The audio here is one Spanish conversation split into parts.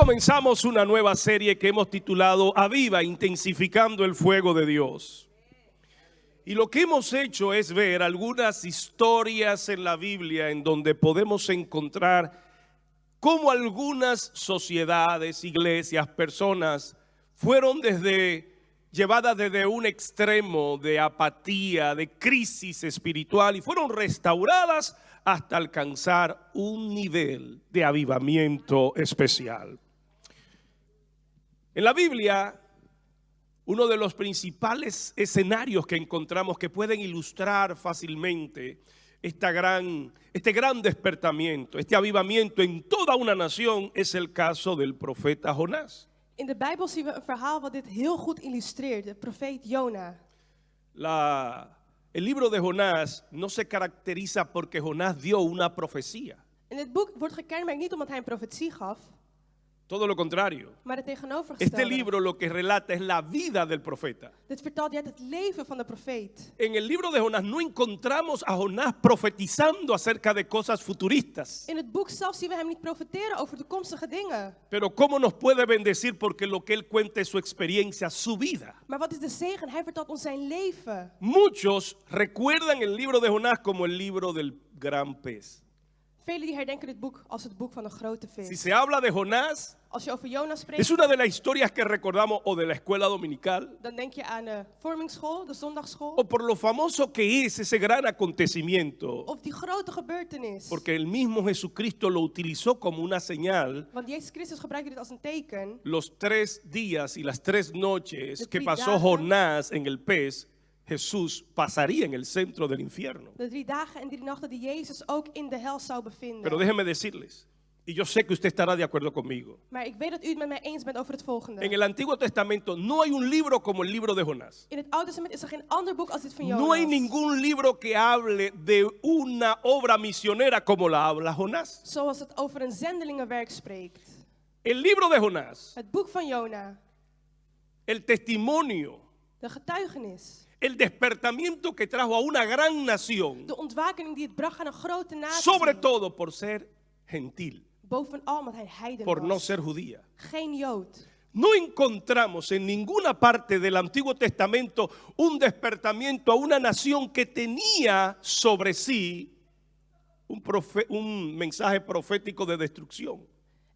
comenzamos una nueva serie que hemos titulado Aviva, intensificando el fuego de Dios. Y lo que hemos hecho es ver algunas historias en la Biblia en donde podemos encontrar cómo algunas sociedades, iglesias, personas fueron llevadas desde un extremo de apatía, de crisis espiritual, y fueron restauradas hasta alcanzar un nivel de avivamiento especial. En la Biblia, uno de los principales escenarios que encontramos que pueden ilustrar fácilmente este gran despertamiento, este avivamiento en toda una nación, es el caso del profeta Jonás. In de Bijbel zien we een verhaal wat dit heel goed illustreert, de profeet Jona. El libro de Jonás no se caracteriza porque Jonás dio una profecía. In het boek wordt gekenmerkt niet omdat hij een profetie gaf, Todo lo contrario. maar het Este tegenovergestelde. libro lo que relata es la vida del profeta. Dit vertelt juist het leven van de profeet. En el libro de Jonás no encontramos a Jonás profetizando acerca de cosas futuristas. In het boek zelf zien we hem niet profeteren over toekomstige dingen. Pero cómo nos puede bendecir porque lo que él cuenta es su experiencia, su vida. Maar wat is de zegen? Hij vertelt ons zijn leven. Muchos recuerdan el libro de Jonás como el libro del gran pez. Velen die herdenken dit boek als het boek van de grote Si vis. se habla de Jonás, Als je over Jona es spreekt, una de las historias que recordamos o de la escuela dominical dan denk je aan de vormingsschool, de zondagschool, o por lo famoso que es ese gran acontecimiento, of die grote gebeurtenis. porque el mismo Jesucristo lo utilizó como una señal. Want Jezus Christus gebruikte dit als een teken. Los 3 días y las 3 noches De que 3 pasó dagen. Jonás en el pez, Jesús pasaría en el centro del infierno. De 3 dagen en 3 nachten die Jezus ook in de hel zou bevinden. Pero déjenme decirles, y yo sé que usted estará de acuerdo conmigo, Maar ik weet dat u het met mij eens bent over het volgende. en el Antiguo Testamento no hay un libro como el libro de Jonás. In het Oude Testament is er geen ander boek als dit van Jonas. No hay ningún libro que hable de una obra misionera como la habla Jonás. Zoals het over een zendelingenwerk spreekt. El libro de Jonás, Het boek van Jona. el testimonio, De getuigenis. el despertamiento que trajo a una gran nación, De ontwakening die het bracht aan een grote natie. sobre todo por ser gentil, Bovenal omdat hij heiden por no was. ser judía. Geen Jood. No encontramos en ninguna parte del Antiguo Testamento un despertamiento a una nación que tenía sobre sí un mensaje profético de destrucción.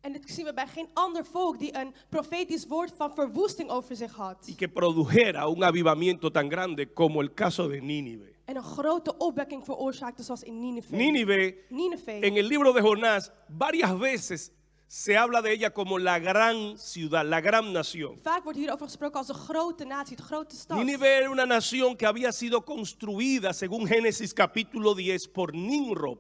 En dit zien we bij geen ander volk die een profetisch woord van verwoesting over zich had. Y que produjera un avivamiento tan grande como el caso de Nínive. En een grote opwekking veroorzaakte zoals in Nineve. Nínive, en el libro de Jonás, varias veces se habla de ella como la gran ciudad, la gran nación. Vaak wordt hierover gesproken als de grote natie, de grote stad. Nínive era una nación que había sido construida, según Génesis capítulo 10, por Nimrod.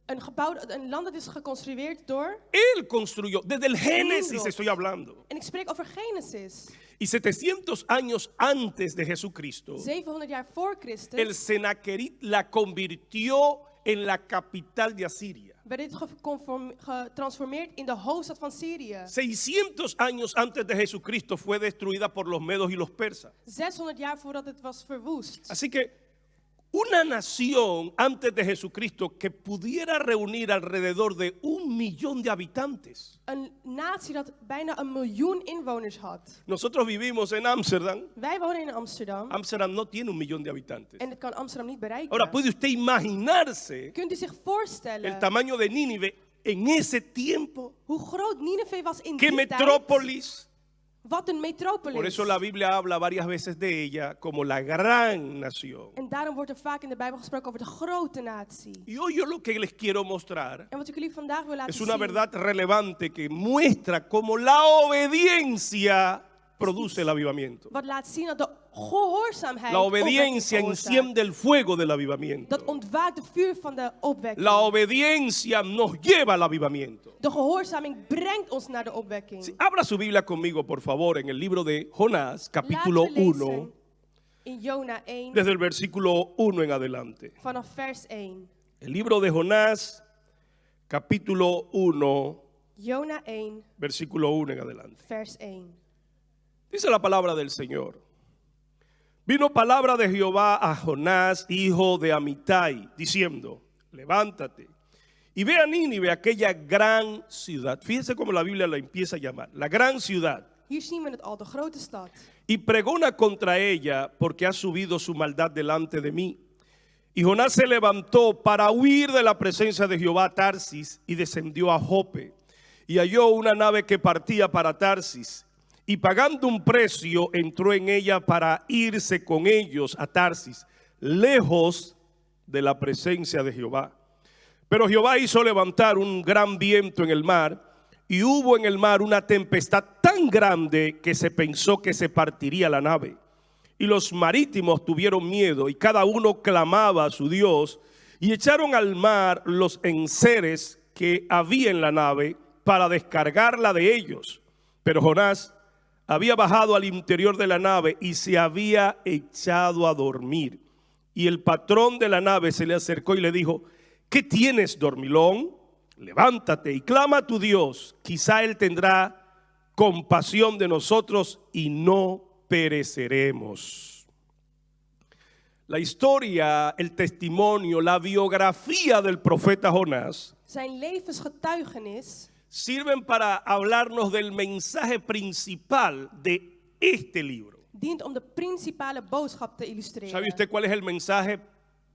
Een land dat is geconstrueerd door. Él construyó, desde el Génesis Nimrod. estoy hablando. En ik spreek over Genesis. Y 700 años antes de Jesucristo, 700 jaar voor el Christus Senaquerib la convirtió en la capital de Asiria. werd dit getransformeerd in de hoofdstad van Syrië. 600 años antes de Jesucristo fue destruida por los medos y los persas. 600 jaar voordat het was verwoest. Así que una nación antes de Jesucristo que pudiera reunir alrededor de 1 millón de habitantes. Een natie dat bijna 1 miljoen inwoners had. Nosotros vivimos en Ámsterdam. Wij wonen in Amsterdam. Ámsterdam no tiene 1 millón de habitantes. En dat kan Amsterdam niet bereiken. Ahora, ¿puede usted imaginarse Kunt u zich el voorstellen tamaño de Nínive en ese tiempo? hoe groot Nineve was in ¿Qué die tijd? metrópolis? Wat een metropolis. Por eso la Biblia habla varias veces de ella como la gran nación. En daarom wordt er vaak in de Bijbel gesproken over de grote natie. Y hoy yo lo que les quiero mostrar En wat ik jullie vandaag wil laten es una zien, verdad relevante que muestra cómo la obediencia produce el avivamiento. wat laat zien dat de gehoorzaamheid La obediencia opwekking veroorzaakt. enciende el fuego del Dat avivamiento. ontwaakt de vuur van de opwekking. La obediencia nos lleva al avivamiento. De gehoorzaming brengt ons naar de opwekking. Sí, abra su Biblia conmigo, por favor, en el libro de Jonás, capítulo Laten we lezen 1, in Jona 1 desde el versículo 1 en adelante. vanaf vers 1. El libro de Jonás, capítulo 1, Jona 1 versículo 1 en adelante. vers 1. Dice la palabra del Señor. Vino palabra de Jehová a Jonás, hijo de Amitai, diciendo: levántate y ve a Nínive, aquella gran ciudad. Fíjense cómo la Biblia la empieza a llamar, la gran ciudad. Hier zien we het al, de grote stad. Y pregona contra ella porque ha subido su maldad delante de mí. Y Jonás se levantó para huir de la presencia de Jehová a Tarsis y descendió a Jope. Y halló una nave que partía para Tarsis. Y pagando un precio entró en ella para irse con ellos a Tarsis, lejos de la presencia de Jehová. Pero Jehová hizo levantar un gran viento en el mar, y hubo en el mar una tempestad tan grande que se pensó que se partiría la nave. Y los marítimos tuvieron miedo, y cada uno clamaba a su Dios, y echaron al mar los enseres que había en la nave para descargarla de ellos. Pero Jonás había bajado al interior de la nave y se había echado a dormir. Y el patrón de la nave se le acercó y le dijo: ¿qué tienes, dormilón? Levántate y clama a tu Dios, quizá Él tendrá compasión de nosotros y no pereceremos. La historia, el testimonio, la biografía del profeta Jonás Zijn levensgetuigenis sirven para hablarnos del mensaje principal de este libro. dient om de principale boodschap te illustreren. ¿Sabe usted cuál es el mensaje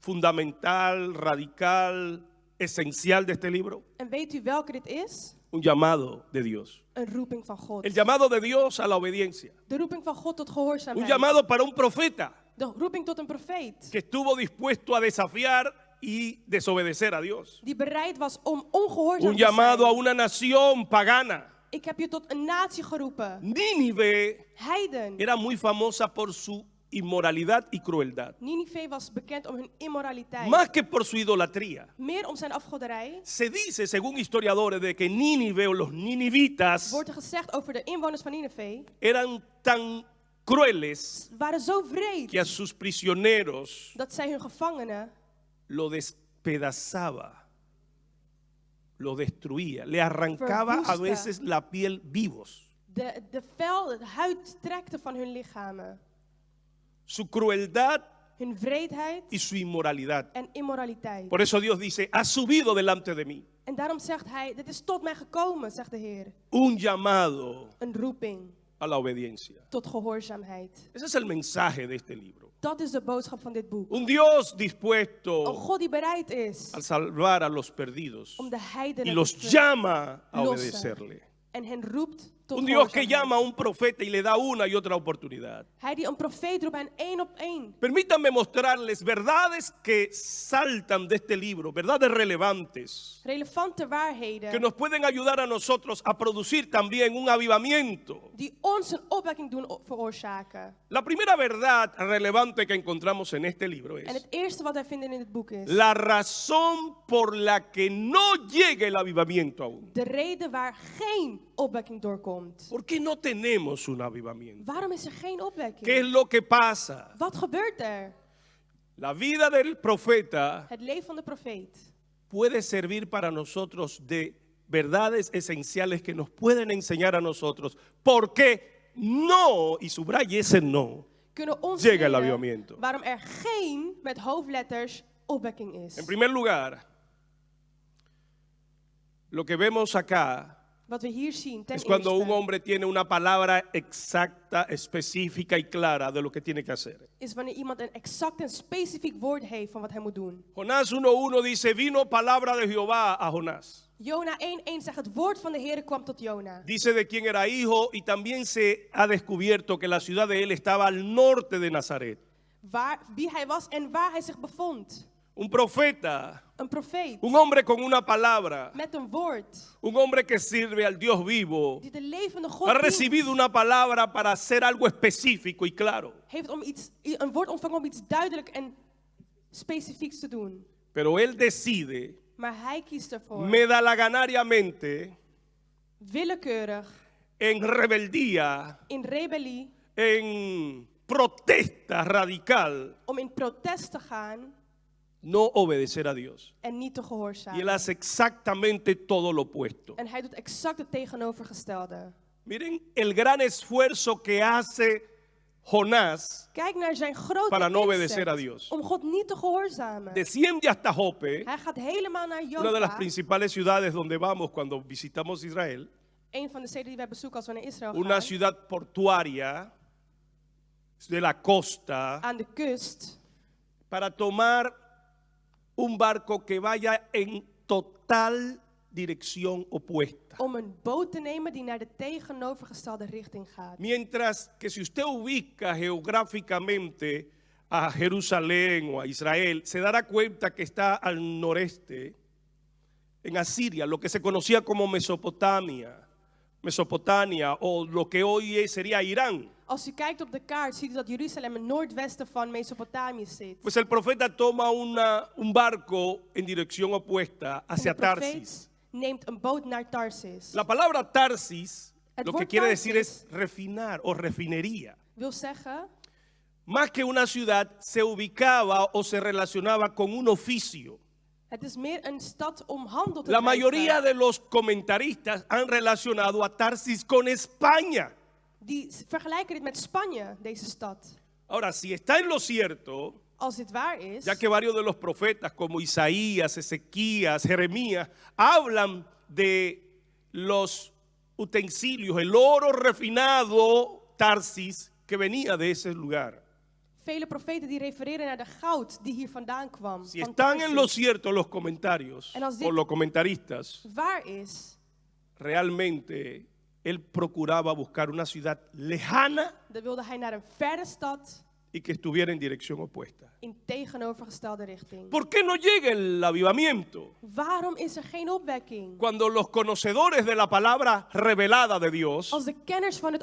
fundamental, radical, esencial de este libro? En weet u welke dit is? Un llamado de Dios. Een roeping van God. El llamado de Dios a la obediencia. De roeping van God tot Un gehoorzaamheid. llamado para un profeta De roeping tot een profeet. que estuvo dispuesto a desafiar y desobedecer a Dios. Die bereid was om ongehoorzaam Un te llamado a zijn. una nación pagana. Ik heb je tot een natie geroepen. Nínive Heiden. era muy famosa por su inmoralidad y crueldad, Ninive was bekend om hun immoraliteit. más que por su idolatría. Meer om zijn afgoderij. Se dice, según historiadores, de que Nínive o los ninivitas Wordt er gezegd over de inwoners van Ninive. eran tan crueles Waren zo wreed. que a sus prisioneros Dat zij hun gevangenen lo despedazaba, lo destruía, le arrancaba a Verwoestte. veces la piel vivos. de huid trekte van hun lichamen. Su crueldad Hun wreedheid y su inmoralidad. en immoraliteit. Por eso Dios dice, ha subido delante de mí En daarom zegt hij, dit is tot mij gekomen, zegt de Heer. un llamado Een roeping a la obediencia. tot gehoorzaamheid. Ese es el mensaje de este libro. Dat is de boodschap van dit boek. Un Dios Een dispuesto God die bereid is a salvar a los perdidos om de heidenen y te los llama a lossen. obedecerle. En hen roept tot Un Dios que gehoorzaamheid. llama a un profeta y le da una y otra oportunidad. Hij die een profeet roept en één op één. Permítanme mostrarles verdades que saltan de este libro, verdades relevantes, Relevante waarheden que nos pueden ayudar a nosotros a producir también un avivamiento. die ons een opwekking doen veroorzaken. La primera verdad relevante que encontramos en este libro En es het eerste wat wij vinden in het boek is la razón por la que no llega el avivamiento aún. de reden waar geen opwekking doorkomt. ¿Por qué no tenemos un avivamiento? Waarom is er geen opwekking? ¿Qué es lo que pasa? Wat gebeurt er? La vida del profeta Het leven van de profeet puede servir para nosotros de verdades esenciales que nos pueden enseñar a nosotros por qué no, y subraye ese no, kunnen ons llega el leren avivamiento. waarom er geen, met hoofdletters, opwekking is. En primer lugar, lo que vemos acá Wat we hier zien, ten es cuando un eerste, hombre tiene una palabra exacta, específica y clara de lo que tiene que hacer. is wanneer iemand een exact en specifiek woord heeft van wat hij moet doen. Jonás 1:1 dice, vino palabra de Jehová a Jonás. Jona 1:1 zegt, het woord van de Heer kwam tot Jona. Dice de quién era hijo y también se ha descubierto que la ciudad de él estaba al norte de Nazaret. Wie hij was en waar hij zich bevond. Un profeta, Een profeet un hombre con una palabra, met een woord un hombre que sirve al Dios vivo, die de levende God ha dient, recibido una palabra para hacer algo específico y claro. heeft een woord ontvangen om iets duidelijk en specifieks te doen. Pero él decide, Maar hij kiest ervoor, medalaganariamente, willekeurig, en rebeldía, in rebellie, en protesta radical, om in protest te gaan no obedecer a Dios. en niet te Y él gehoorzamen. hace exactamente todo lo opuesto. En hij doet exact het tegenovergestelde. Miren el gran esfuerzo que hace Jonás Kijk naar zijn grote para no obedecer a inzet Dios. om God niet te gehoorzamen. Desciende hasta Jope, Hij gaat helemaal naar una de las Joppa, principales ciudades donde vamos cuando visitamos Israel, een van de steden die wij bezoeken als we naar Israël una gaan, ciudad portuaria de la costa, aan de kust, para tomar un barco que vaya en total dirección opuesta. om een boot te nemen die naar de tegenovergestelde richting gaat. Mientras que si usted ubica geográficamente a Jerusalén o a Israel, se dará cuenta que está al noreste, en Asiria, lo que se conocía como Mesopotamia o lo que hoy sería Irán. Als u kijkt op de kaart, ziet u dat Jeruzalem het noordwesten van Mesopotamië zit. Pues el profeta toma un barco en dirección opuesta En hacia de profeet Tarsis. neemt een boot naar Tarsis. La palabra Tarsis Het lo que woord quiere decir Tarsis es refinar o refinería. wil zeggen, Más que una ciudad, se ubicaba o se relacionaba con un oficio. het is meer een stad om handel te La mayoría drijven. de los comentaristas han relacionado a Tarsis con España. Die vergelijken dit met Spanje, deze stad. Ahora, si está en lo cierto, Als dit waar is, ya que varios de los profetas como Isaías, Ezequías, Jeremías, hablan de los utensilios, el oro refinado Tarsis que venía de ese lugar. vele profeten die refereren naar de goud die hier vandaan kwam. Si van están en lo Tarsis. cierto los comentarios En als o dit- los comentaristas, Waar is, realmente él procuraba buscar una ciudad lejana dan wilde hij naar een verre stad y que estuviera en dirección opuesta. in tegenovergestelde richting. ¿Por qué no llega el avivamiento? Waarom is er geen opwekking? Cuando los conocedores de la palabra revelada de Dios, Als de kenners van het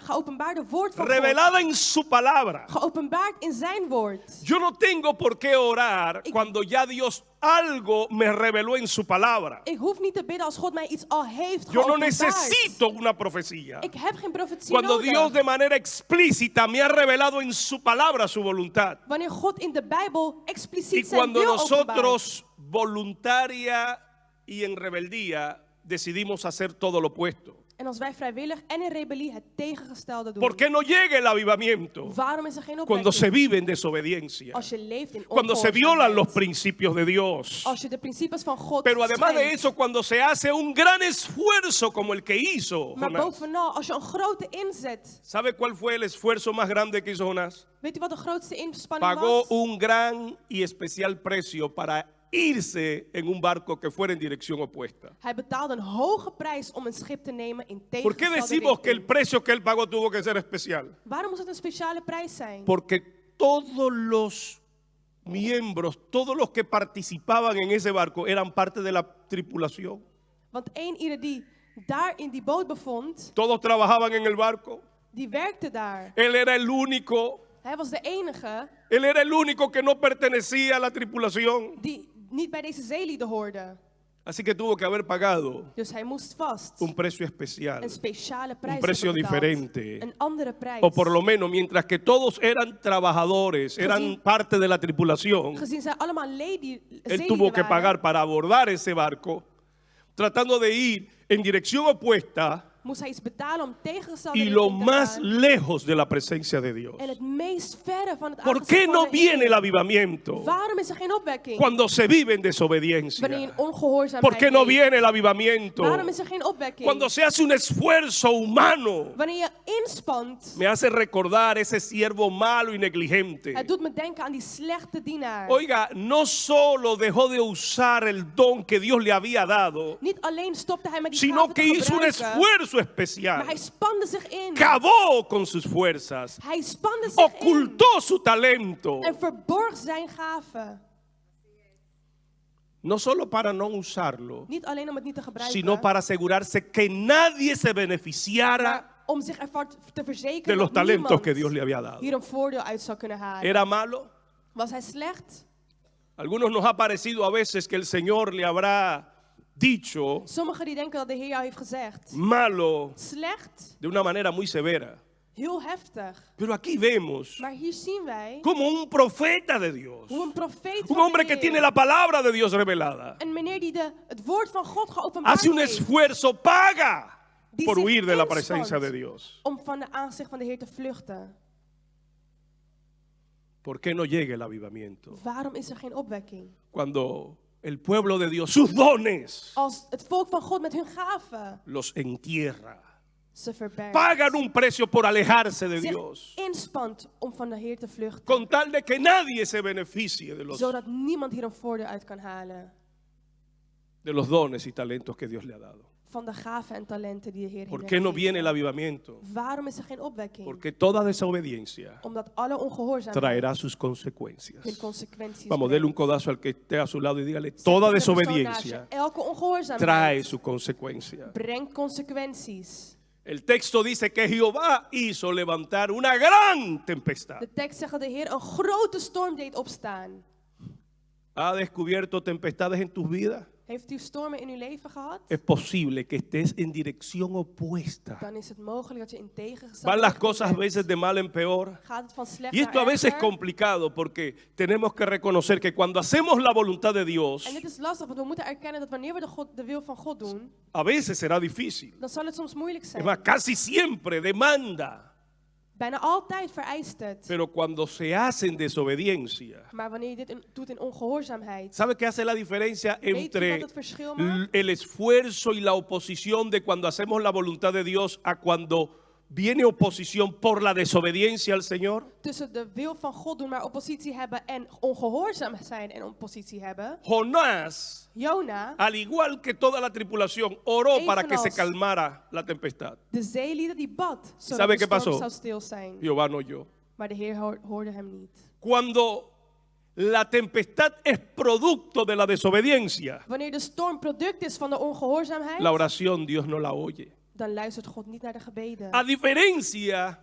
geopenbaarde woord van revelada en su palabra, God, geopenbaard in zijn woord. yo no tengo por qué orar Ik- cuando ya Dios algo me reveló en su palabra. Ik hoef niet te bidden als God mij iets al heeft Yo no geopenbaard. necesito una profecía. Ik heb geen profetie Cuando nodig. Dios de manera explícita me ha revelado en su palabra su voluntad. Wanneer God in de Bijbel Y expliciet zijn cuando wil openbaart. nosotros voluntaria y en rebeldía decidimos hacer todo lo opuesto. En als wij vrijwillig en in rebellie het tegengestelde doen. ¿Por qué no llega el avivamiento? Waarom is er geen Cuando opwekking? se vive en desobediencia. Als je leeft in Cuando se violan los ongehoorzaamheid. principios de Dios. Als je de principes van God Pero además de schendt. eso, cuando se hace un gran esfuerzo como el que hizo Maar Jonás. bovenal, als je een grote inzet. ¿Sabe cuál fue el esfuerzo más grande que hizo Jonás? Weet u wat de grootste inspanning Pagó was? un gran y especial precio para irse en un barco que fuera en dirección opuesta. Hij betaalde een hoge prijs om een schip te nemen in ¿Por qué tegengestelde decimos que el richting. precio que él pagó tuvo que ser especial? Waarom moest het een speciale prijs zijn? Porque todos los miembros, todos los que participaban en ese barco eran parte de la tripulación. Want ieder die daar in die boot bevond, Todos trabajaban en el barco. die werkte daar. Él era el único. Hij was de enige Él era el único que no pertenecía a la tripulación. die niet bij deze zeelieden hoorde. Así que tuvo que haber pagado Dus hij moest vast un precio especial. een speciale prijs precio hebben betaald. diferente. Een andere prijs. O por lo menos, mientras que todos eran trabajadores, eran Gezien- parte de la tripulación, Gezien zij allemaal él zeelieden tuvo que waren, pagar para abordar ese barco, tratando de ir en dirección opuesta moest hij iets betalen om tegengestelde y lo richting te más gaan. lejos de la presencia de Dios. En het meest verre van het ¿Por aangezicht qué van no de viene Heer. el avivamiento Waarom is er geen opwekking? cuando se vive en Wanneer je desobediencia? in ongehoorzaamheid ¿Por qué no leeft. viene el avivamiento Waarom is er geen opwekking? cuando se hace un esfuerzo humano? Wanneer je inspant, Me hace recordar ese siervo malo y negligente. het doet me denken aan die slechte dienaar. Oiga, no solo dejó de usar el don que Dios le había dado, Niet alleen stopte hij met die sino gave que te hizo un gebruiken, esfuerzo maar especial. hij spande zich in. Cavó con sus fuerzas, Hij spande zich in ocultó su talento, en verborg zijn gaven. no solo para no usarlo, Niet alleen om het niet te gebruiken, sino para asegurarse que nadie se beneficiara maar om zich ervan te de verzekeren los dat talentos niemand que Dios le había dado. hier een voordeel uit zou kunnen halen. ¿Era malo? Was hij slecht? Algunos nos ha parecido a veces que el Señor le habrá dicho Sommigen die denken dat de Heer jou heeft gezegd. malo Slecht, de una manera muy severa. heel heftig. Pero aquí vemos Maar hier zien wij como un profeta de Dios, hoe een profeet un van de hombre que Heer, tiene la palabra de Dios revelada, een meneer die het woord van God geopenbaard hace un heeft, esfuerzo, paga die por zich huir de la inspant presencia de Dios. om van de aanzicht van de Heer te vluchten. ¿Por qué no llega el avivamiento? Waarom is geen opwekking? Cuando el pueblo de Dios, sus dones, Als het volk van God met hun gaven los entierra. ze verbergt. Pagan un precio por alejarse de Zich Dios. inspant om van de Heer te vluchten. Con tal de que nadie se beneficie de Zodat niemand hier een voordeel uit kan halen. los dones y talentos que Dios le ha dado. Van de gaven en talenten die de Heer ¿Por heeft qué no gegeven. viene el avivamiento? Waarom is geen opwekking? Porque toda desobediencia Omdat alle ongehoorzaamheid traerá sus consecuencias. hun consequenties Vamos, dele un brengt. codazo al que esté a su lado y dígale, Zeg toda tegen de persoon naast desobediencia je, elke ongehoorzaamheid trae su consecuencia. brengt consequenties. El texto dice que Jehová hizo levantar una gran tempestad. De tekst zegt dat de Heer een grote storm deed opstaan. ¿Ha descubierto tempestades en tus vidas? Heeft u stormen in uw leven gehad? Es posible que estés en dirección opuesta. Dan is het mogelijk dat je in tegengestelde Van las richting cosas a bent. veces de mal en peor. Gaat het van slecht Y esto a naar veces es erger? complicado porque tenemos que reconocer que cuando hacemos la voluntad de Dios, En dit is lastig, want we moeten erkennen dat wanneer we de wil van God doen, a veces será difícil. dan zal het soms moeilijk Es zijn. más, casi siempre demanda. Bijna altijd vereist het. Pero cuando se hace en desobediencia, Maar wanneer je dit doet in ongehoorzaamheid, ¿sabe qué hace la diferencia weet u entre wat het verschil maakt? el esfuerzo y la oposición de cuando hacemos la voluntad de Dios a cuando viene oposición por la desobediencia al Señor? Tussen de wil van God doen, maar oppositie hebben en ongehoorzaam zijn en oppositie hebben. Jonás, Jona, al igual que toda la tripulación, oró para que se Evenals. calmara la tempestad. de zeelieden die bad, zodat ¿Sabe de qué storm pasó? zou stil zijn. Jehová no oyó. Maar de Heer hoorde hem niet. Cuando la tempestad es producto de la desobediencia, Wanneer de storm product is van de ongehoorzaamheid, la oración Dios no la oye. dan luistert God niet naar de gebeden. A diferencia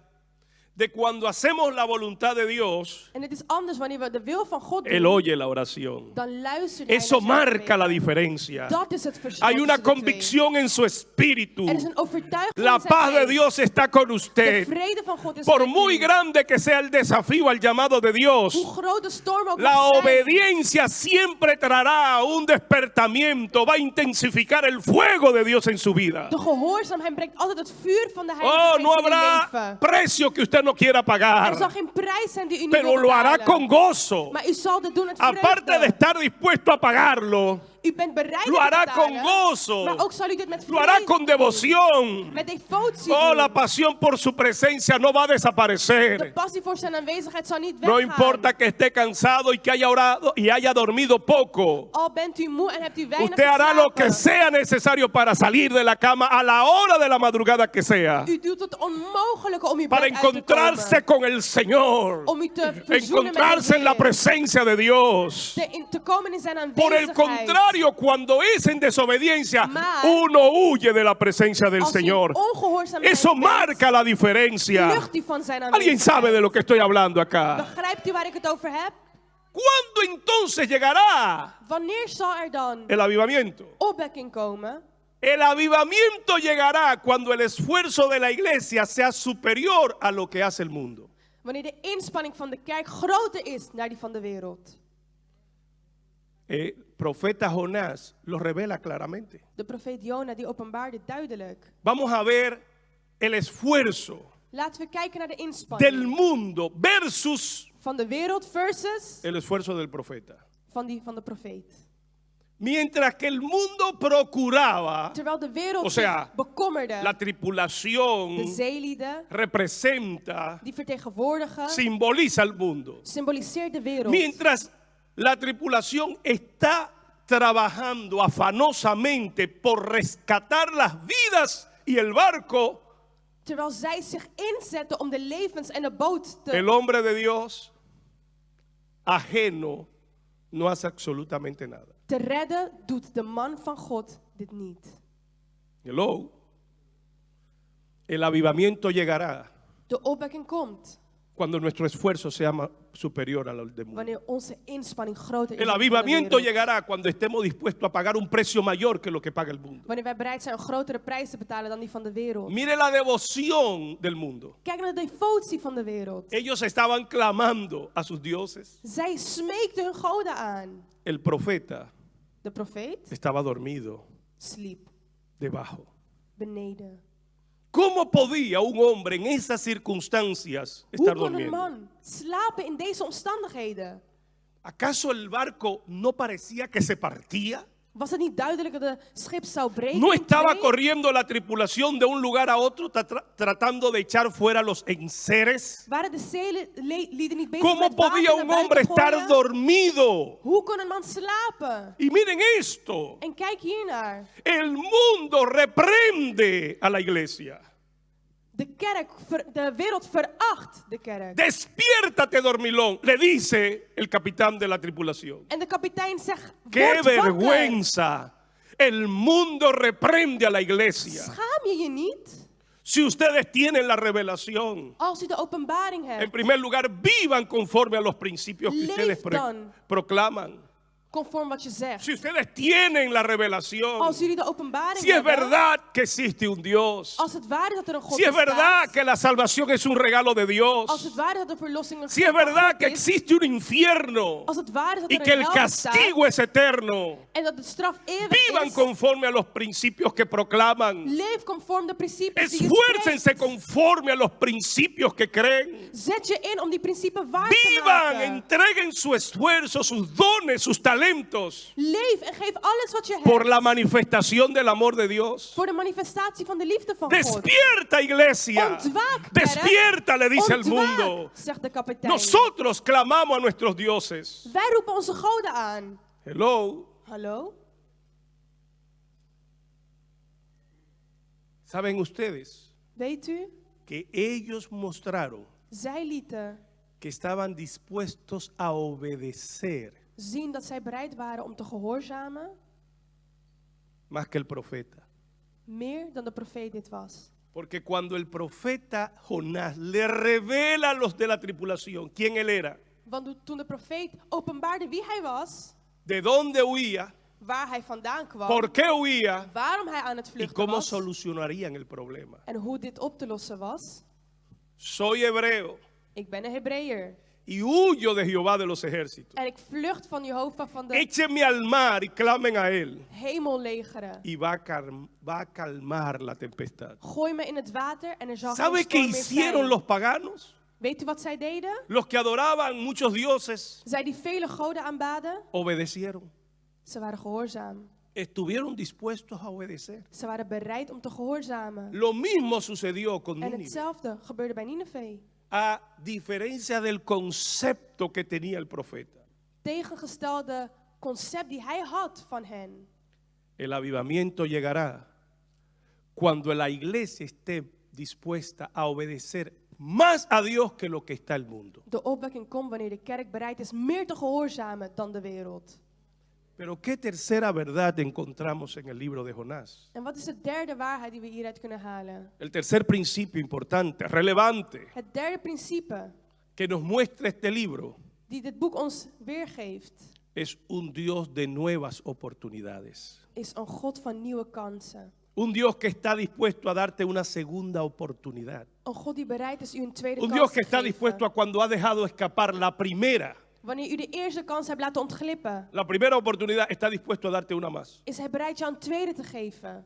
de cuando hacemos la voluntad de Dios, En het is anders wanneer we de wil van God Él doen, oye la oración. dan luistert hij Eso naar zijn marca la gebeden. diferencia. Dat is het verschil Hay una tussen de twee. convicción en su espíritu. Er is een overtuiging La in zijn paz de geest. Dios está con De usted. vrede van God is Por met muy u. grande que sea el desafío al llamado de Dios, Hoe groot de storm ook la mag zijn, obediencia siempre traerá un despertamiento, va a intensificar el fuego de Dios en su vida. de gehoorzaamheid brengt altijd het vuur van de Heilige Oh, Geest no in uw habrá leven. precio que usted no quiera Er zal pagar, geen prijs zijn die u niet pero wilt lo hará betalen. con gozo. Maar u zal dit doen met Aparte de vreugde. estar dispuesto a pagarlo, U bent bereid lo te hará betalen, con gozo, maar ook zal u dit met lo hará vreugde con doen. devoción. Met devotie Oh, doen. la pasión por su presencia no va a De desaparecer. passie voor zijn aanwezigheid zal niet No weggaan. importa que esté cansado y que haya orado y haya dormido poco. Al bent u moe en hebt u weinig Usted hará lo que geslapen. sea necesario para salir de la cama a la hora de la madrugada que sea. U doet het onmogelijke om uw Para bed uit te encontrarse komen. con el Señor. Om u te verzoenen met Encontrarse de en la Heer. presencia de Dios. Te komen in zijn Por el aanwezigheid. contrario, cuando es en desobediencia, Maar- uno huye de la presencia del Als u Señor. ongehoorzaamheid Eso bent, marca la diferencia. vlucht u van zijn ¿Alguien sabe de aanwezigheid. lo que estoy hablando acá? Begrijpt u waar ik het over heb? ¿Cuándo entonces llegará Wanneer zal er dan el avivamiento? opwekking komen? El avivamiento llegará cuando el esfuerzo de la iglesia sea superior a lo que hace el mundo. Wanneer de inspanning van de kerk groter is naar die van de wereld. El profeta Jonás lo revela claramente. De profeet Jona die openbaarde duidelijk. Vamos a ver el esfuerzo Laten we kijken naar de inspanning del mundo versus van de wereld versus el esfuerzo del profeta. van de profeet. Mientras que el mundo procuraba, Terwijl de wereld O sea, zich bekommerde, la de tripulación zeelieden representa, die vertegenwoordigen, simboliza al mundo. symboliseert de wereld. Mientras la tripulación está trabajando afanosamente por rescatar las vidas y el barco, Terwijl zij zich inzetten om de levens en de boot el hombre de Dios, ajeno, no hace absolutamente nada. te redden, doet de man van God dit niet. Hello. El avivamiento llegará De opwekking komt cuando nuestro esfuerzo sea superior al del mundo. wanneer onze inspanning groter is El dan die van de avivamiento wereld. llegará cuando estemos dispuestos a pagar un precio mayor que lo que paga el mundo. Wanneer wij bereid zijn een grotere prijs te betalen dan die van de wereld. Mire la devoción del mundo. Kijk naar de devotie van de wereld. Ellos estaban clamando a sus dioses. Zij smeekten hun goden aan. El profeta De profeet estaba dormido sliep debajo. beneden. ¿Cómo podía un hombre en esas circunstancias Hoe estar kon een durmiendo? man slapen in deze omstandigheden? ¿Acaso el barco no parecía que se partía? Was het niet duidelijk dat het schip zou breken ¿No in estaba twee? corriendo la tripulación de un lugar a otro tratando de echar fuera los enseres? Waren de zeelieden niet bezig ¿Cómo met podía water un naar hombre buiten estar gooien? dormido? Hoe kon een man slapen? Y miren esto, En kijk hiernaar. el mundo reprende a la iglesia. De wereld veracht de kerk. Despiértate, dormilón, le dice el capitán de la tripulación. En de kapitein zegt, ¡Qué word wakker. vergüenza! El mundo reprende a la iglesia. Schaam je je niet? Si ustedes tienen la revelación, Als u de openbaring en hebt, primer lugar, vivan conforme a los principios que ustedes leef dan proclaman. conform wat je zegt. Si ustedes tienen la revelación, Als jullie de openbaring si es hebben, verdad que existe un Dios, als het waar is dat er een God si es verdad bestaat, que la salvación es un regalo de als Dios, het waar is dat de verlossing een si es geschenk van verdad God que is, existe un infierno als het waar is dat y er que een el hel bestaat castigo es eterno, en dat de straf eeuwig vivan is, conforme a los principios que proclaman. leef conform de principes die je Esfuércense spreekt. conforme a los principios que creen. Zet je in om die principes waar te Vivan, maken. entreguen su esfuerzo, sus dones, sus talentos Leef en geef alles wat je hebt por la manifestación del amor de Dios. voor de manifestatie van de liefde van God. Despierta, iglesia. Ontwaak, kerk. Despierta, le dice al Ontwaak, mundo. zegt de kapitein. Nosotros clamamos a nuestros dioses. Wij roepen onze goden aan. Hello. Hallo? ¿Saben ustedes Weet u? que ellos mostraron Zij lieten que estaban dispuestos a obedecer zien dat zij bereid waren om te gehoorzamen, más que el profeta? meer dan de profeet dit was. Porque cuando el profeta Jonás le revela a los de la tripulación quién él era, Want toen de profeet openbaarde wie hij was, de dónde huía, waar hij vandaan kwam, por qué huía waarom hij aan het y vluchten cómo was solucionarían el problema. en hoe dit op te lossen was. Soy hebreo Ik ben een Hebreeër y huyo de Jehová de los ejércitos. en ik vlucht van Jehovah van de Échenme al mar y clamen a él hemellegeren. y va a calmar la tempestad. Gooi me in het water en er zal geen ¿Sabe qué storm meer hicieron zijn. los paganos? Weet u wat zij deden? Los que adoraban muchos dioses Zij die vele goden aanbaden, obedecieron. ze waren gehoorzaam. Estuvieron dispuestos a obedecer. Ze waren bereid om te gehoorzamen. Lo mismo sucedió con En Nínive. hetzelfde gebeurde bij Nineveh. A diferencia del concepto que tenía el profeta. Tegengestelde concept die hij had van hen. El avivamiento llegará cuando la iglesia esté dispuesta a obedecer más a Dios que lo que está el mundo. De opwekking komt wanneer de kerk bereid is meer te gehoorzamen dan de wereld. Pero ¿qué tercera verdad encontramos en el libro de Jonás? En wat is de derde waarheid die we hieruit kunnen halen? El tercer principio importante, relevante, Het derde principe que nos muestra este libro die dit boek ons weergeeft, es un Dios de nuevas oportunidades. is een God van nieuwe kansen. Un Dios que está dispuesto a darte una segunda oportunidad. Een God die bereid is u een tweede Un kans Dios te que está geven. dispuesto a cuando ha dejado escapar la primera Wanneer u de eerste kans hebt laten ontglippen, oportunidad, está dispuesto a darte una más. is hij bereid jou een tweede te geven.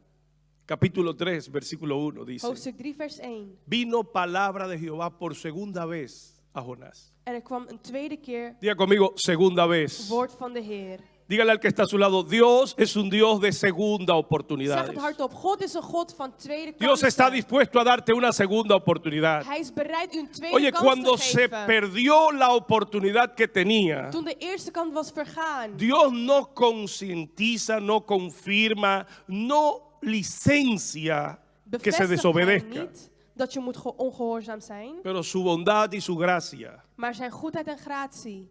Capítulo 3, versículo 1 dice: Hoofdstuk 3 vers 1. Vino palabra de Jehová por segunda vez a Jonás. En er kwam een tweede keer Diga conmigo, segunda vez. woord van de Heer. Dígale al que está a su lado, Dios es un Dios de segunda Zeg oportunidades. het hardop. God is een God van tweede Dios está kansen. dispuesto a darte una segunda oportunidad. Hij is bereid u een tweede Oye, kans cuando te se geven. perdió la oportunidad que tenía, Toen de eerste kans was vergaan, Dios no concientiza, no confirma, no licencia que se bevestigt hij desobedezca. niet dat je moet ongehoorzaam zijn, Pero su bondad y su gracia maar zijn goedheid en gratie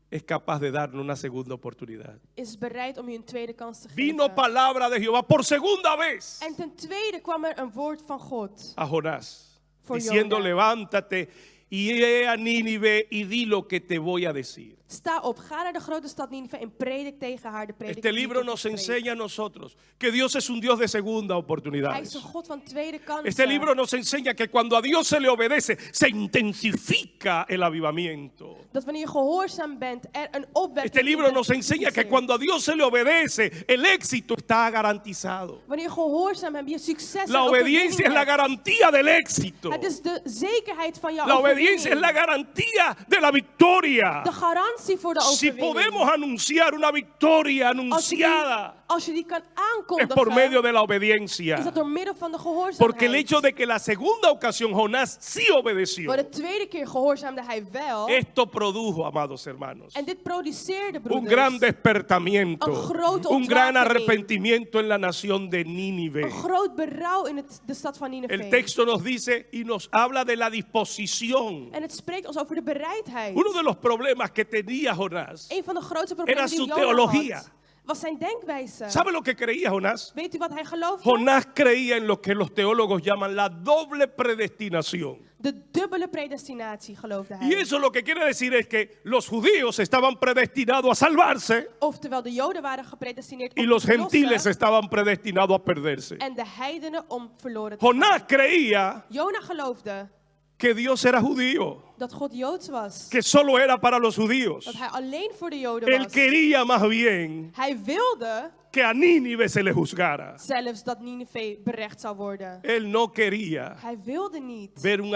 es capaz de darnos una segunda oportunidad. is bereid om je een tweede kans te Vino geven. palabra de Jehová por segunda vez En ten tweede kwam er een woord van God a Jonás, voor diciendo, Jona. levántate y ve a Nínive y di lo que te voy a decir. Sta op, ga naar de grote stad Nineve en predik tegen haar de prediking. Este die ik libro tot nos je spreek. enseña a nosotros que Dios es un Dios de segunda Hij is oportunidades. een God van tweede kansen. Este libro nos enseña que cuando a Dios se le obedece, se intensifica el avivamiento. Dat wanneer je gehoorzaam bent, er een opwekking Este libro nos is. enseña que cuando a Dios se le obedece, el éxito está garantizado. Wanneer je gehoorzaam bent, je succes La en obediencia es la overwinning hebt. garantía del éxito. Het is de zekerheid van jouw La obediencia es overwinning. la garantía de la victoria. De garantie voor de Si overwinning. podemos anunciar una victoria Als je die kan anunciada, es por aankondigen, medio de la is obediencia. dat door middel van de gehoorzaamheid. Porque el hecho de que la segunda ocasión Jonás sí obedeció, Maar de tweede keer gehoorzaamde hij wel. esto produjo, amados hermanos, En dit produceerde, un broeders, gran despertamiento, Een grote un gran ontwapening. arrepentimiento en la nación de Nínive. een groot berouw in de stad van Nineve. El texto nos dice y nos habla de la disposición. En het spreekt ons over de bereidheid. Uno de los problemas que tenía Jonás, Een van de grootste Era problemen die su Jona teología. had, was zijn denkwijze. ¿sabe lo que creía Jonás? Weet u wat hij geloofde? Jonás creía en lo que los teólogos llaman la doble predestinación. De dubbele predestinatie geloofde hij. Y eso lo que quiere decir es que los judíos estaban predestinados a salvarse Oftewel, de Joden waren gepredestineerd y om los te verlossen, gentiles estaban predestinados a perderse. en de heidenen om verloren te Jonás gaan. creía Jona geloofde que Dios era judío, dat God Joods was. que solo era para los judíos. Dat hij alleen voor de Joden Él was. quería más bien Hij wilde que a Nínive se le juzgara. zelfs dat Nineve berecht zou worden. Él no quería Hij wilde niet ver un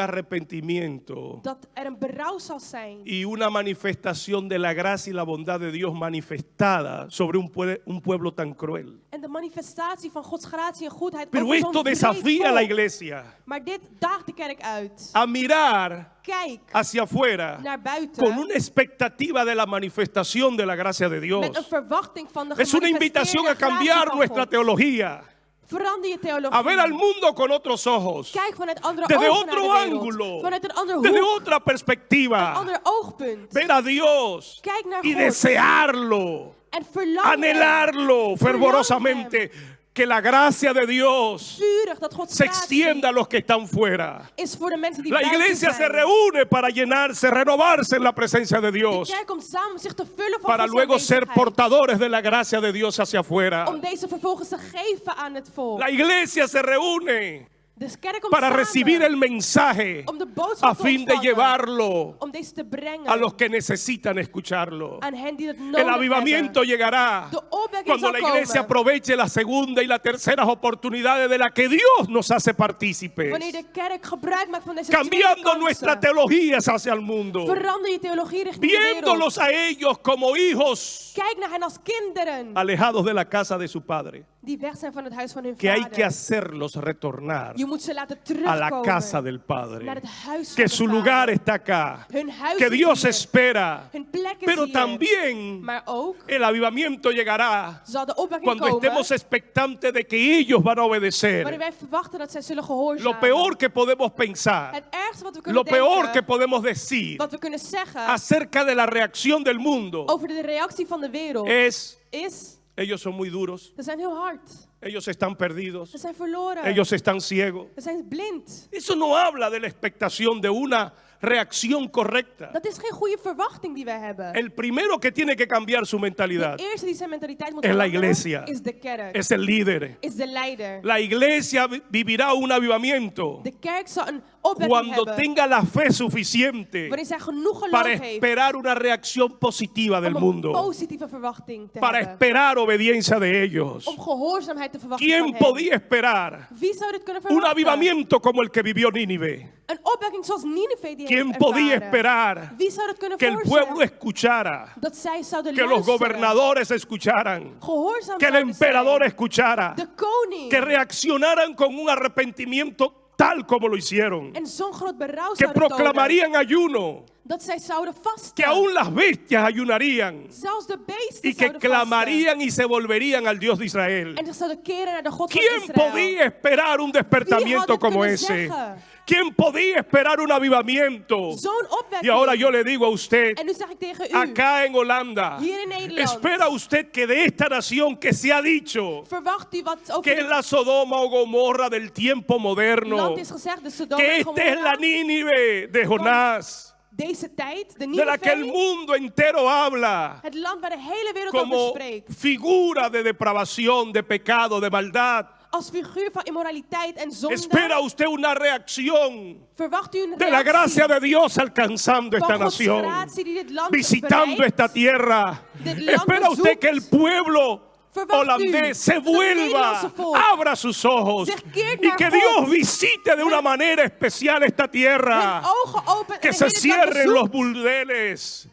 arrepentimiento dat er een berouw zou zijn. y una manifestación de la gracia y la bondad de Dios manifestada sobre un pueblo tan cruel. En de manifestatie van Gods gratie en goedheid Pero over esto zo'n vreed desafía a la volk. iglesia Maar dit daagt de kerk uit. a mirar Kijk hacia afuera naar buiten con una expectativa de la manifestación de la gracia de Dios. met een verwachting van de Es una invitación a gemanifesteerde gratie cambiar van nuestra God. teología, Verander je theologie. a ver al mundo con otros ojos, Kijk vanuit andere desde ogen naar otro de wereld. ángulo, Vanuit een ander desde hoek, otra een perspectiva, ander oogpunt. ver a Dios Kijk naar y God desearlo, en verlangen anhelarlo fervorosamente, que la gracia de Dios vurig dat Gods se gratie extienda a los que están fuera. is voor de mensen die La buiten iglesia se zijn. reúne para llenarse, renovarse en la presencia de De Dios, kerk komt samen om zich te vullen van para Gods luego ser aanwezigheid. portadores de la gracia de Dios hacia afuera. Om deze vervolgens te geven aan het volk. La iglesia se reúne De kerk komt para samen recibir el mensaje om de boodschap a te fin de ontvangen, llevarlo om deze te brengen a los que necesitan escucharlo. aan hen die het nodig El avivamiento hebben. llegará De opwekking cuando zal la iglesia komen aproveche las segunda y las terceras oportunidades de las que Dios nos hace partícipes, wanneer de kerk gebruik maakt van deze cambiando tweede nuestras kansen. teologías hacia el mundo, Verander je theologie richting de wereld. viéndolos a ellos como hijos Kijk naar hen als kinderen alejados de la casa de su padre, die weg zijn van het huis van hun que hay vader. que hacerlos retornar Je moet ze laten a terugkomen la casa del Padre, naar het huis que van su de lugar Vader. está acá, Hun huis que is Dios hier. espera, Hun plek is pero hier. también Maar ook el avivamiento llegará zal de opwekking cuando komen estemos expectantes de que ellos van a wanneer obedecer. wij verwachten dat zij zullen gehoorzamen. Lo peor que podemos pensar, Het ergste wat we kunnen lo peor que denken, podemos decir wat we kunnen zeggen acerca de la reacción del mundo over de reactie van de wereld es: is, ellos son muy duros, ze zijn heel hard. ellos están perdidos, Ze zijn verloren. ellos están ciegos. Ze zijn blind. Eso no habla de la expectación de una reacción correcta. Dat is geen goede verwachting die wij hebben. El primero que tiene que cambiar su mentalidad De eerste die zijn mentaliteit moet es la veranderen iglesia, is de kerk. es el líder. Is de leider. La iglesia vivirá un avivamiento De kerk zal een opwekking cuando hebben tenga la fe suficiente wanneer zij genoeg geloof para heeft esperar una reacción positiva del om een mundo, positieve verwachting te para hebben. esperar obediencia de ellos. Om gehoorzaamheid te verwachten ¿Quién van hen. podía esperar Wie zou dit kunnen un verwachten? avivamiento como el que vivió Nínive? Een opwekking zoals Nineve die ¿Quién heeft podía ervaren. esperar Wie zou dat kunnen que el voorstellen? pueblo escuchara, Dat zij zouden que los luisteren. gobernadores escucharan, Gehoorzaam que el zouden emperador zijn. escuchara, De koning. que reaccionaran con un arrepentimiento tal como lo hicieron, En zo'n groot berouw que zouden tonen. proclamarían ayuno, Dat zij zouden vasten. que aún las bestias ayunarían Zelfs de beesten y que zouden vasten. clamarían y se volverían al Dios de Israel. En zich zouden keren naar de God van ¿Quién Israël. podía esperar un despertamiento Wie had het como kunnen ese? zeggen? ¿Quién podía esperar un avivamiento? Zo'n opwekking. Y ahora yo le digo a usted, En nu zeg ik tegen u. acá en Holanda, Hier in Nederland. ¿espera usted que de esta nación que se ha dicho Verwacht u wat over que es la Sodoma o Gomorra del tiempo het moderno, land is gezegd, de Sodom que en esta es la Gomorra? Nínive de Jonás, Deze tijd, de de la que el Nineve, mundo entero habla het land waar de hele wereld over como spreekt. figura de depravación, de pecado, de maldad? Als figuur van immoraliteit en zonde. ¿Espera usted una reacción Verwacht u een de la reactie gracia de Dios alcanzando esta van Gods nación, gratie die dit land visitando bereikt? esta tierra? Dit land ¿Espera usted bezoekt? que el pueblo Verwacht u holandés se dat het vuelva, Nederlandse volk abra sus ojos zich keert y naar que God? Dios visite de una manera especial esta tierra? Hun ogen open Que en se dit land cierren los bezoekt? burdeles,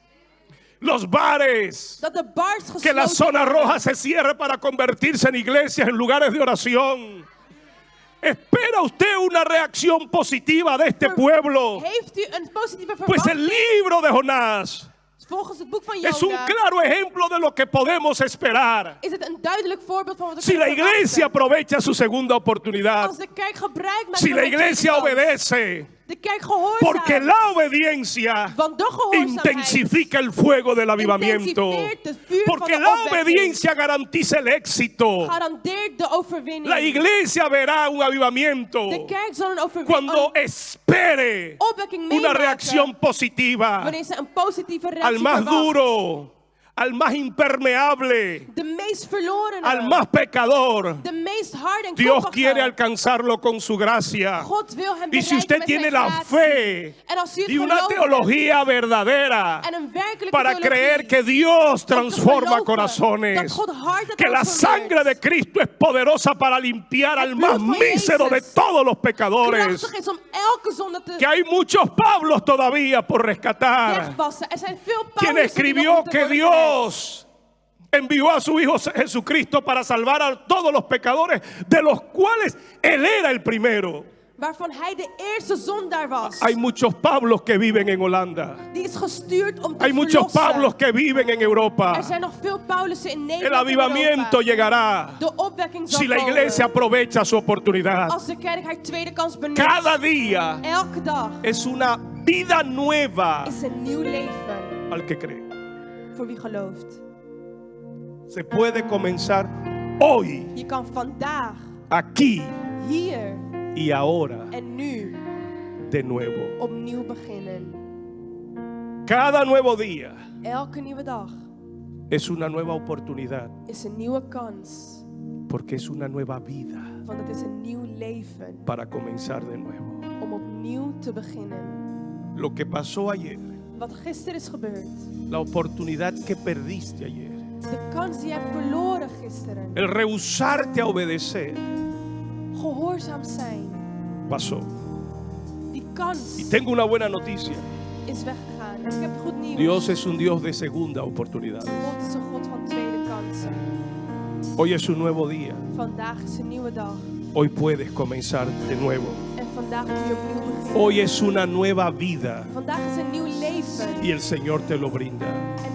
los bares, Dat de bars que gesloten la zona worden. roja se cierre para convertirse en iglesias, en lugares de oración. ¿Espera usted una reacción positiva de este pueblo? Heeft u een positieve Pues verwachting? el libro de Jonás Volgens het boek van es un Jona claro ejemplo de lo que podemos esperar is het een duidelijk voorbeeld van wat we si la kunnen iglesia verwachten. aprovecha su segunda oportunidad, Als de kerk gebruik maakt si van la de tweede iglesia kans. obedece, De kerk gehoorzaamt. porque la obediencia Want de gehoorzaamheid intensifica el fuego del avivamiento, intensiveert het vuur porque van de la opwekking. obediencia garantiza el éxito. Garandeert de overwinning. La iglesia verá un avivamiento De kerk zal een cuando een espere opwekking una meemaken reacción positiva wanneer ze een positieve al reactie más verwacht. duro, al más impermeable, De meest verlorene. al más pecador. De meest harde en Dios koppige. quiere alcanzarlo con su gracia. God wil hem Y si bereiken usted met tiene zijn la gratie. fe En als u het y una geloof teología verdadera hebt en een werkelijke para theologie, creer que Dios om te transforma geloven corazones, dat God harten que la transformeert. sangre de Cristo es poderosa para limpiar al más bloed van mísero de Jezus todos los pecadores, krachtig is om elke zonde te que hay muchos Pablos todavía por rescatar, wegwassen. Er zijn veel quien Paulussen die nog escribió moeten que worden gered. Dios envió a su Hijo Jesucristo para salvar a todos los pecadores, de los cuales Él era el primero. Waarvan hij de eerste zondaar was. Hay muchos Pablos que viven en Holanda. Die is gestuurd om te Hay muchos verlossen. Pablos que viven en Europa. Er zijn nog veel Paulussen in Nederland El en avivamiento Europa. llegará De opwekking zal si la komen. iglesia aprovecha su oportunidad. Als de kerk haar tweede kans benut. Cada día Elke dag es una vida nueva is een nieuw leven al que cree. voor wie gelooft. Se puede comenzar hoy, Je kan vandaag, aquí hier y ahora en nu de nuevo. opnieuw beginnen. Cada nuevo día Elke nieuwe dag es una nueva oportunidad is een nieuwe kans. porque es una nueva vida Want het is een nieuw leven para comenzar de nuevo. om opnieuw te beginnen. Lo que pasó ayer, Wat gisteren is gebeurd. la oportunidad que perdiste ayer, De kans die je hebt verloren gisteren. el rehusarte a obedecer, Gehoorzaam zijn. pasó. Die kans Y tengo una buena noticia. is weggegaan. En ik heb goed nieuws. Dios es un Dios de segunda oportunidad. God is een God van tweede kansen. Hoy es un nuevo día. Vandaag is een nieuwe dag. Hoy puedes comenzar de nuevo. En vandaag kun je opnieuw beginnen. Hoy es una nueva vida Vandaag is een nieuw leven. y el Señor te lo brinda. En